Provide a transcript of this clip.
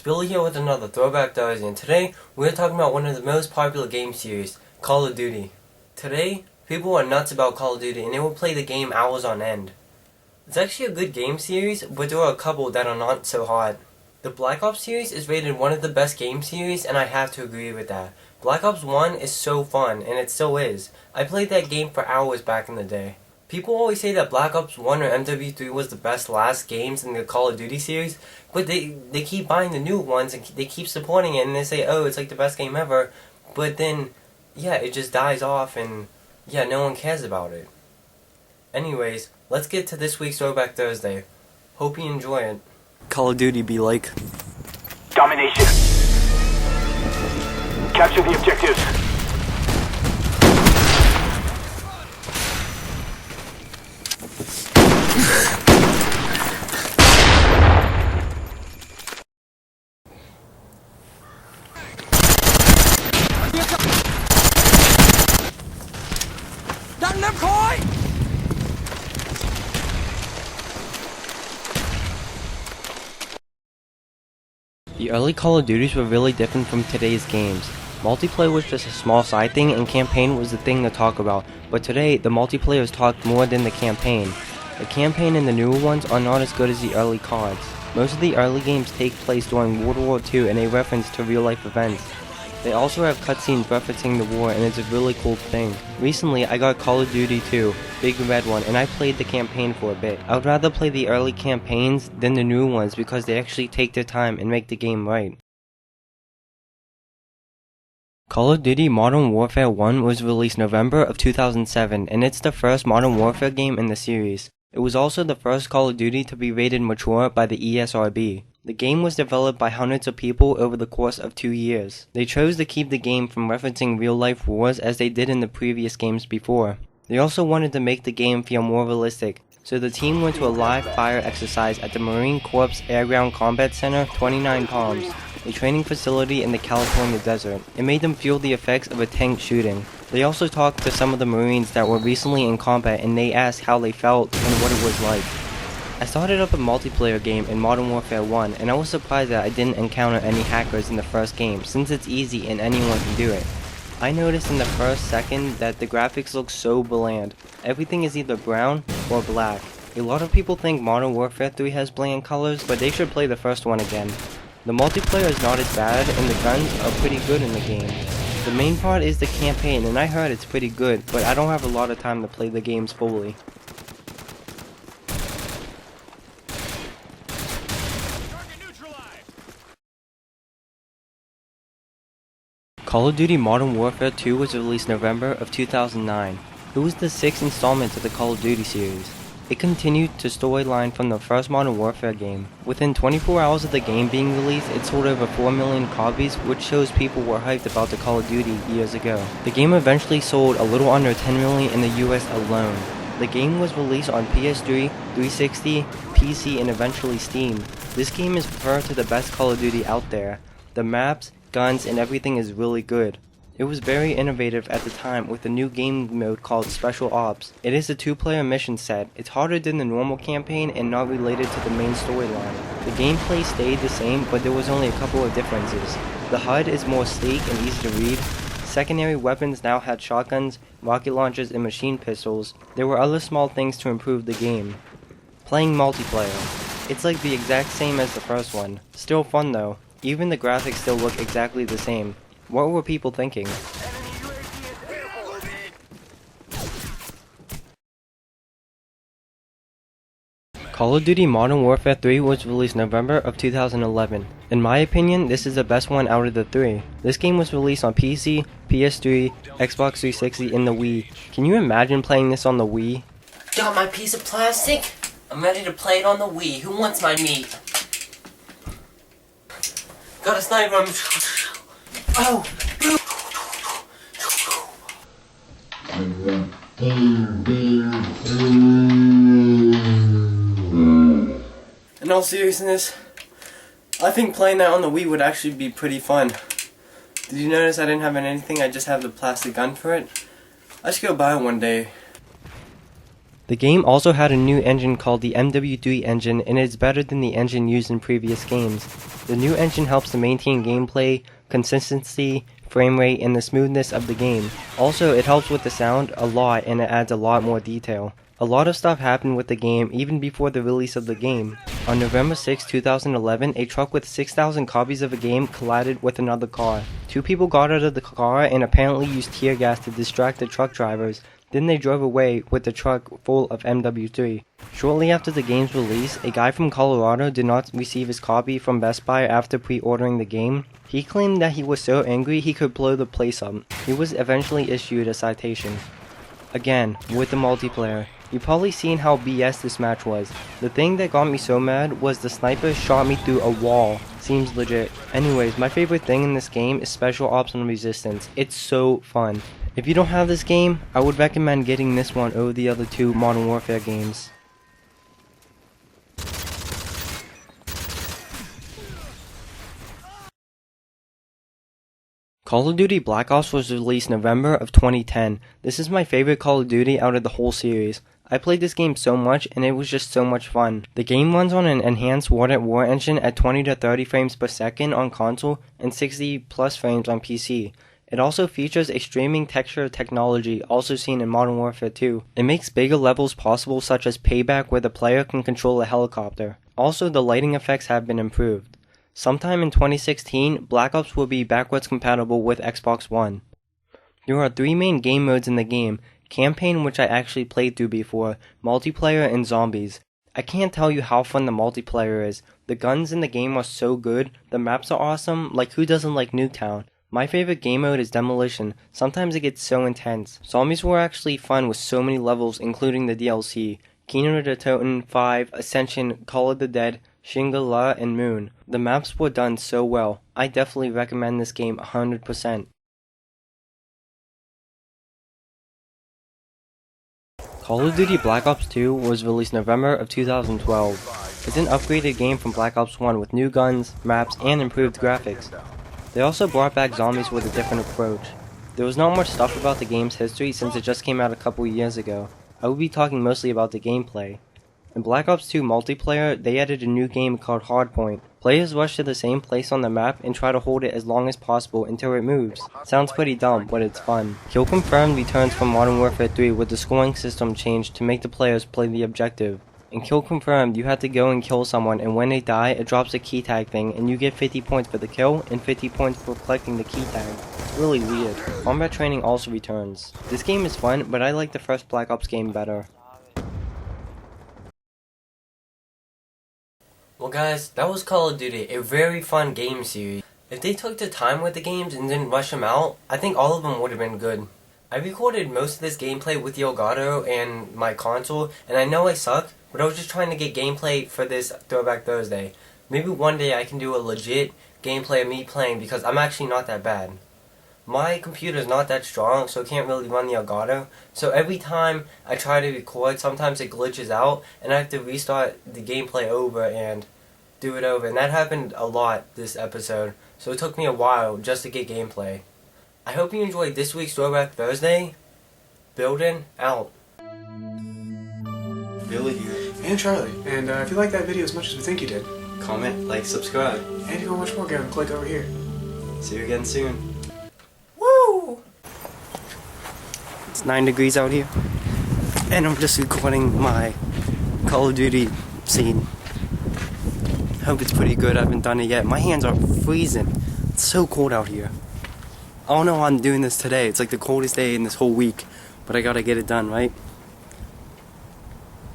Billy here with another Throwback Thursday, and today we're talking about one of the most popular game series, Call of Duty. Today, people are nuts about Call of Duty and they will play the game hours on end. It's actually a good game series, but there are a couple that are not so hot. The Black Ops series is rated one of the best game series, and I have to agree with that. Black Ops 1 is so fun, and it still is. I played that game for hours back in the day. People always say that Black Ops 1 or MW3 was the best last games in the Call of Duty series, but they keep buying the new ones and they keep supporting it and they say, oh, it's like the best game ever, but then, yeah, it just dies off and, yeah, no one cares about it. Anyways, let's get to this week's Throwback Thursday. Hope you enjoy it. Call of Duty be like domination. Capture the objectives. The early Call of Duties were really different from today's games. Multiplayer was just a small side thing and campaign was the thing to talk about, but today the multiplayer is talked more than the campaign. The campaign and the newer ones are not as good as the early CODs. Most of the early games take place during World War II and they reference to real life events. They also have cutscenes referencing the war and it's a really cool thing. Recently I got Call of Duty 2, Big Red One, and I played the campaign for a bit. I would rather play the early campaigns than the new ones because they actually take their time and make the game right. Call of Duty Modern Warfare 1 was released November of 2007 and it's the first Modern Warfare game in the series. It was also the first Call of Duty to be rated mature by the ESRB. The game was developed by hundreds of people over the course of 2 years. They chose to keep the game from referencing real-life wars as they did in the previous games before. They also wanted to make the game feel more realistic, so the team went to a live fire exercise at the Marine Corps Air Ground Combat Center, 29 Palms, a training facility in the California desert. It made them feel the effects of a tank shooting. They also talked to some of the Marines that were recently in combat and they asked how they felt and what it was like. I started up a multiplayer game in Modern Warfare 1 and I was surprised that I didn't encounter any hackers in the first game since it's easy and anyone can do it. I noticed in the first second that the graphics look so bland. Everything is either brown or black. A lot of people think Modern Warfare 3 has bland colors, but they should play the first one again. The multiplayer is not as bad and the guns are pretty good in the game. The main part is the campaign and I heard it's pretty good, but I don't have a lot of time to play the games fully. Call of Duty Modern Warfare 2 was released November of 2009. It was the 6th installment of the Call of Duty series. It continued the storyline from the first Modern Warfare game. Within 24 hours of the game being released, it sold over 4 million copies, which shows people were hyped about the Call of Duty years ago. The game eventually sold a little under 10 million in the US alone. The game was released on PS3, 360, PC, and eventually Steam. This game is preferred to the best Call of Duty out there. The maps, guns, and everything is really good. It was very innovative at the time with a new game mode called Special Ops. It is a 2-player mission set. It's harder than the normal campaign and not related to the main storyline. The gameplay stayed the same, but there was only a couple of differences. The HUD is more sleek and easy to read. Secondary weapons now had shotguns, rocket launchers, and machine pistols. There were other small things to improve the game. Playing multiplayer. It's like the exact same as the first one. Still fun though. Even the graphics still look exactly the same. What were people thinking? Call of Duty Modern Warfare 3 was released November of 2011. In my opinion, this is the best one out of the three. This game was released on PC, PS3, Xbox 360, and the Wii. Can you imagine playing this on the Wii? Got my piece of plastic? I'm ready to play it on the Wii. Who wants my meat? Got a sniper. Oh! In all seriousness, I think playing that on the Wii would actually be pretty fun. Did you notice I didn't have anything? I just have the plastic gun for it. I should go buy it one day. The game also had a new engine called the MW3 engine, and it's better than the engine used in previous games. The new engine helps to maintain gameplay, consistency, frame rate, and the smoothness of the game. Also, it helps with the sound a lot, and it adds a lot more detail. A lot of stuff happened with the game even before the release of the game. On November 6, 2011, a truck with 6,000 copies of a game collided with another car. Two people got out of the car and apparently used tear gas to distract the truck drivers. Then they drove away with the truck full of MW3. Shortly after the game's release, a guy from Colorado did not receive his copy from Best Buy after pre-ordering the game. He claimed that he was so angry he could blow the place up. He was eventually issued a citation. Again, with the multiplayer. You've probably seen how BS this match was. The thing that got me so mad was the sniper shot me through a wall. Seems legit. Anyways, my favorite thing in this game is Special Ops and Resistance. It's so fun. If you don't have this game, I would recommend getting this one over the other two Modern Warfare games. Call of Duty Black Ops was released November of 2010. This is my favorite Call of Duty out of the whole series. I played this game so much and it was just so much fun. The game runs on an enhanced World at War engine at 20 to 30 frames per second on console and 60 plus frames on PC. It also features a streaming texture technology also seen in Modern Warfare 2. It makes bigger levels possible such as Payback where the player can control a helicopter. Also, the lighting effects have been improved. Sometime in 2016, Black Ops will be backwards compatible with Xbox One. There are three main game modes in the game: Campaign, which I actually played through before, Multiplayer, and Zombies. I can't tell you how fun the multiplayer is. The guns in the game are so good, the maps are awesome, like who doesn't like Nuketown? My favorite game mode is Demolition. Sometimes it gets so intense. Zombies were actually fun with so many levels including the DLC. Kino der Toten, 5, Ascension, Call of the Dead, Shangri-La, and Moon. The maps were done so well. I definitely recommend this game 100%. Call of Duty Black Ops 2 was released November of 2012. It's an upgraded game from Black Ops 1 with new guns, maps, and improved graphics. They also brought back zombies with a different approach. There was not much stuff about the game's history since it just came out a couple years ago. I will be talking mostly about the gameplay. In Black Ops 2 multiplayer, they added a new game called Hardpoint. Players rush to the same place on the map and try to hold it as long as possible until it moves. Sounds pretty dumb, but it's fun. Kill Confirmed returns from Modern Warfare 3 with the scoring system changed to make the players play the objective. In Kill Confirmed, you have to go and kill someone, and when they die, it drops a key tag thing, and you get 50 points for the kill and 50 points for collecting the key tag. It's really weird. Combat training also returns. This game is fun, but I like the first Black Ops game better. Well guys, that was Call of Duty, a very fun game series. If they took the time with the games and didn't rush them out, I think all of them would have been good. I recorded most of this gameplay with the Elgato and my console, and I know I suck, but I was just trying to get gameplay for this Throwback Thursday. Maybe one day I can do a legit gameplay of me playing because I'm actually not that bad. My computer's not that strong, so it can't really run the Elgato, so every time I try to record, sometimes it glitches out, and I have to restart the gameplay over and do it over, and that happened a lot this episode, so it took me a while just to get gameplay. I hope you enjoyed this week's Throwback Thursday. Building out. Billy here. And Charlie. And if you like that video as much as we think you did, Comment, like, subscribe. and if you want to watch more, go and click over here. See you again soon. Woo! It's 9 degrees out here, and I'm just recording my Call of Duty scene. Hope it's pretty good. I haven't done it yet. My hands are freezing. It's so cold out here. I don't know how I'm doing this today. It's like the coldest day in this whole week, but I gotta get it done, right?